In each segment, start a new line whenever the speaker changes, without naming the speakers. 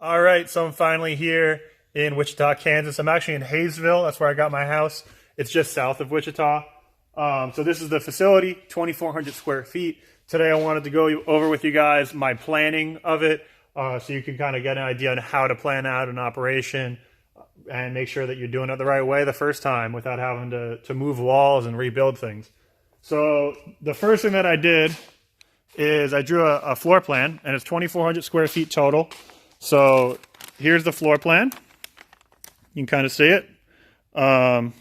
All right, so I'm finally here in Wichita, Kansas. I'm actually in Hayesville. That's where I got my house. It's just south of Wichita. So this is the facility, 2,400 square feet. Today I wanted to go over with you guys my planning of it, so you can kind of get an idea on how to plan out an operation and make sure that you're doing it the right way the first time without having to move walls and rebuild things. So the first thing that I did is I drew a floor plan, and it's 2,400 square feet total. So here's the floor plan. You can kind of see it. And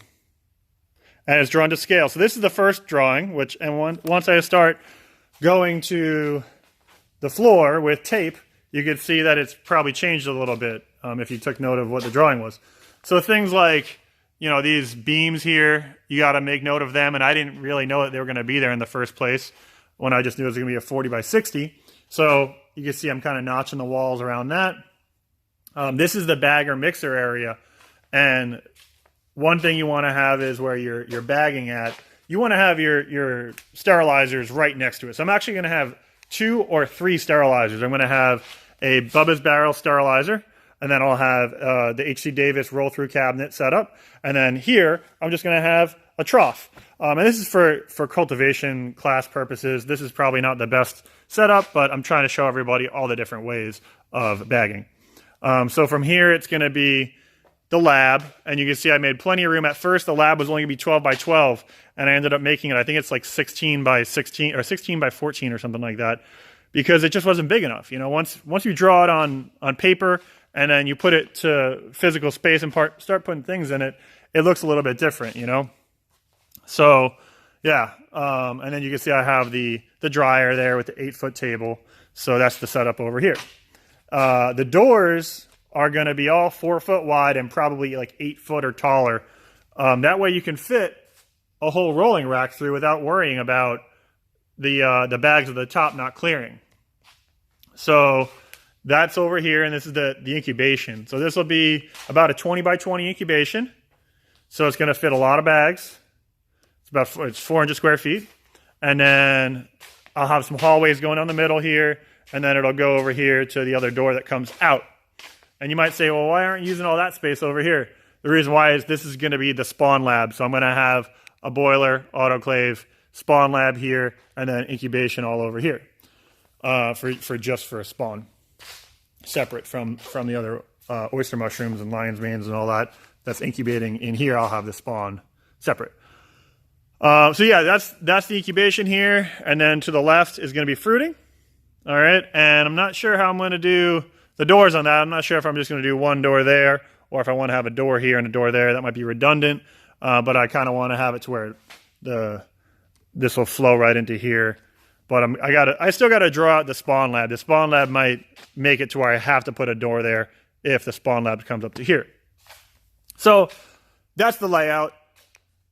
it's drawn to scale. So this is the first drawing, once I start going to the floor with tape, you can see that it's probably changed a little bit if you took note of what the drawing was. So things like, these beams here, you got to make note of them. And I didn't really know that they were going to be there in the first place when I just knew it was going to be a 40 by 60. So you can see I'm kind of notching the walls around that. This is the bagger mixer area. And one thing you want to have is where you're bagging at. You want to have your sterilizers right next to it. So I'm actually going to have 2 or 3 sterilizers. I'm going to have a Bubba's barrel sterilizer, and then I'll have the H.C. Davis roll-through cabinet set up. And then here, I'm just going to have a trough. And this is for cultivation class purposes. This is probably not the best setup, but I'm trying to show everybody all the different ways of bagging. So from here, it's going to be the lab, and you can see I made plenty of room. At first, the lab was only going to be 12 by 12, and I ended up making it, I think it's like 16 by 16, or 16 by 14 or something like that, because it just wasn't big enough. Once you draw it on paper, and then you put it to physical space and start putting things in it, it looks a little bit different, So, yeah, and then you can see I have the dryer there with the 8-foot table, so that's the setup over here. The doors are going to be all 4 foot wide and probably like 8 foot or taller. That way you can fit a whole rolling rack through without worrying about the bags at the top not clearing. So that's over here, and this is the incubation. So this will be about a 20 by 20 incubation. So it's going to fit a lot of bags. It's 400 square feet. And then I'll have some hallways going down the middle here, and then it'll go over here to the other door that comes out. And you might say, well, why aren't you using all that space over here? The reason why is this is going to be the spawn lab. So I'm going to have a boiler, autoclave, spawn lab here, and then incubation all over here for a spawn, separate from the other oyster mushrooms and lion's manes and all that. That's incubating in here. I'll have the spawn separate. So yeah, that's the incubation here, and then to the left is going to be fruiting. All right, and I'm not sure how I'm going to do the doors on that. I'm not sure if I'm just going to do one door there, or if I want to have a door here and a door there. That might be redundant, but I kind of want to have it to where this will flow right into here. But I still got to draw out the spawn lab. The spawn lab might make it to where I have to put a door there if the spawn lab comes up to here. So that's the layout.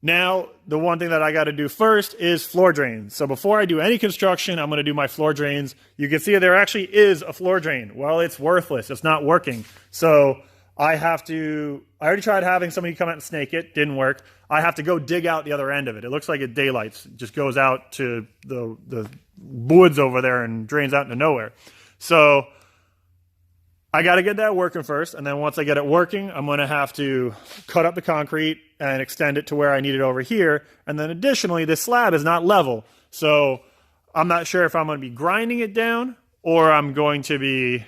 Now, the one thing that I got to do first is floor drains. So before I do any construction, I'm going to do my floor drains. You can see there actually is a floor drain. Well, it's worthless. It's not working. So I already tried having somebody come out and snake it. Didn't work. I have to go dig out the other end of it. It looks like it daylights. It just goes out to the woods over there and drains out into nowhere. So I got to get that working first, and then once I get it working, I'm going to have to cut up the concrete and extend it to where I need it over here. And then additionally, this slab is not level, so I'm not sure if I'm going to be grinding it down or I'm going to be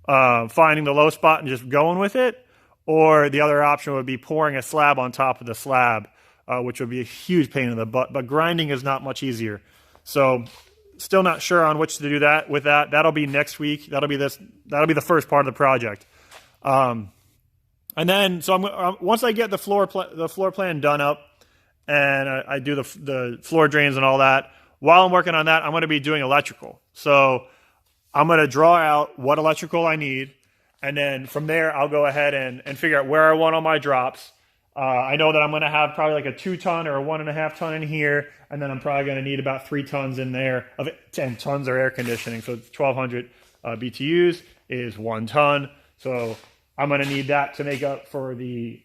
finding the low spot and just going with it, or the other option would be pouring a slab on top of the slab, which would be a huge pain in the butt, but grinding is not much easier. So still not sure on which to do that with that. That'll be next week. That'll be the first part of the project. And then, so once I get the floor plan done up, and I do the floor drains and all that, while I'm working on that, I'm going to be doing electrical. So I'm going to draw out what electrical I need, and then from there, I'll go ahead and figure out where I want all my drops. I know that I'm going to have probably like a 2-ton or a 1.5 ton in here, and then I'm probably going to need about 3 tons in there of it. 10 tons are air conditioning, so 1,200 BTUs is 1 ton. So I'm going to need that to make up for the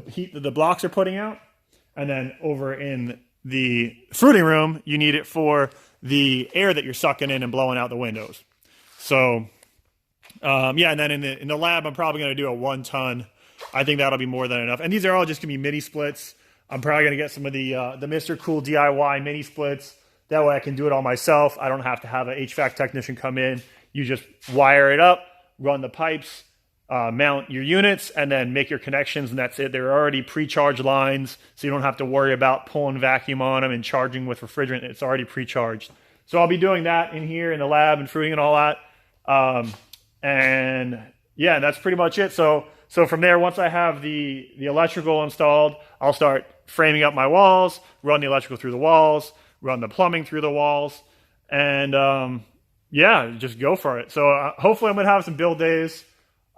heat that the blocks are putting out. And then over in the fruiting room, you need it for the air that you're sucking in and blowing out the windows. So Yeah, and then in the lab, I'm probably going to do a 1 ton. I think that'll be more than enough. And these are all just going to be mini splits. I'm probably going to get some of the Mr. Cool DIY mini splits. That way I can do it all myself. I don't have to have an HVAC technician come in. You just wire it up, run the pipes, mount your units, and then make your connections, and that's it. They're already pre-charged lines, so you don't have to worry about pulling vacuum on them and charging with refrigerant. It's already pre-charged. So I'll be doing that in here in the lab and fruiting and all that. And yeah, that's pretty much it. So from there, once I have the electrical installed, I'll start framing up my walls, run the electrical through the walls, run the plumbing through the walls, and yeah, just go for it. So hopefully I'm going to have some build days.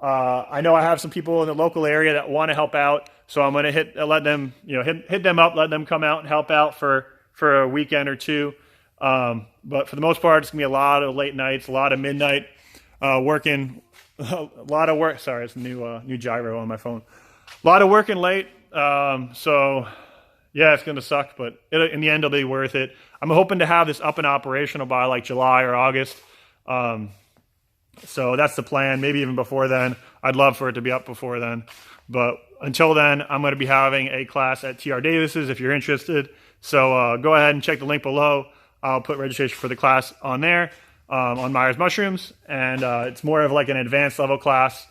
I know I have some people in the local area that want to help out, so I'm going to hit them up, let them come out and help out for a weekend or two. But for the most part, it's going to be a lot of late nights, a lot of midnight working, a lot of work. Sorry, it's a new gyro on my phone. A lot of working late. So yeah, it's going to suck, but in the end, it'll be worth it. I'm hoping to have this up and operational by like July or August. So that's the plan. Maybe even before then. I'd love for it to be up before then. But until then, I'm going to be having a class at TR Davis's if you're interested. So go ahead and check the link below. I'll put registration for the class on there, on Myers Mushrooms. And it's more of like an advanced level class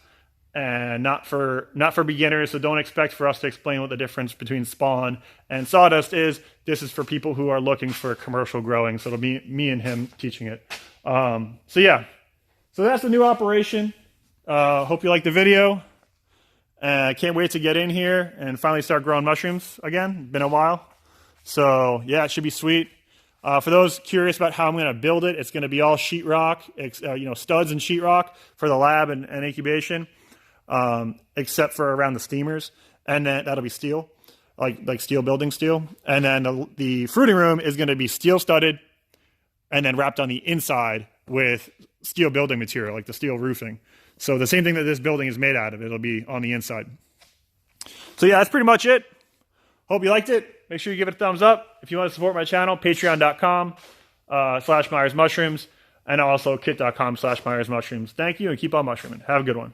and not for beginners. So don't expect for us to explain what the difference between spawn and sawdust is. This is for people who are looking for commercial growing. So it'll be me and him teaching it. So yeah. So that's the new operation. Hope you like the video. I can't wait to get in here and finally start growing mushrooms again. Been a while. So yeah, it should be sweet. For those curious about how I'm going to build it, it's going to be all sheetrock, studs and sheetrock for the lab and incubation, except for around the steamers. And then that'll be steel, like steel building steel. And then the fruiting room is going to be steel studded and then wrapped on the inside with steel building material, like the steel roofing. So the same thing that this building is made out of, it'll be on the inside. So yeah, that's pretty much it. Hope you liked it. Make sure you give it a thumbs up. If you want to support my channel, patreon.com/Myers Mushrooms, and also kit.com/Myers Mushrooms. Thank you, and keep on mushrooming. Have a good one.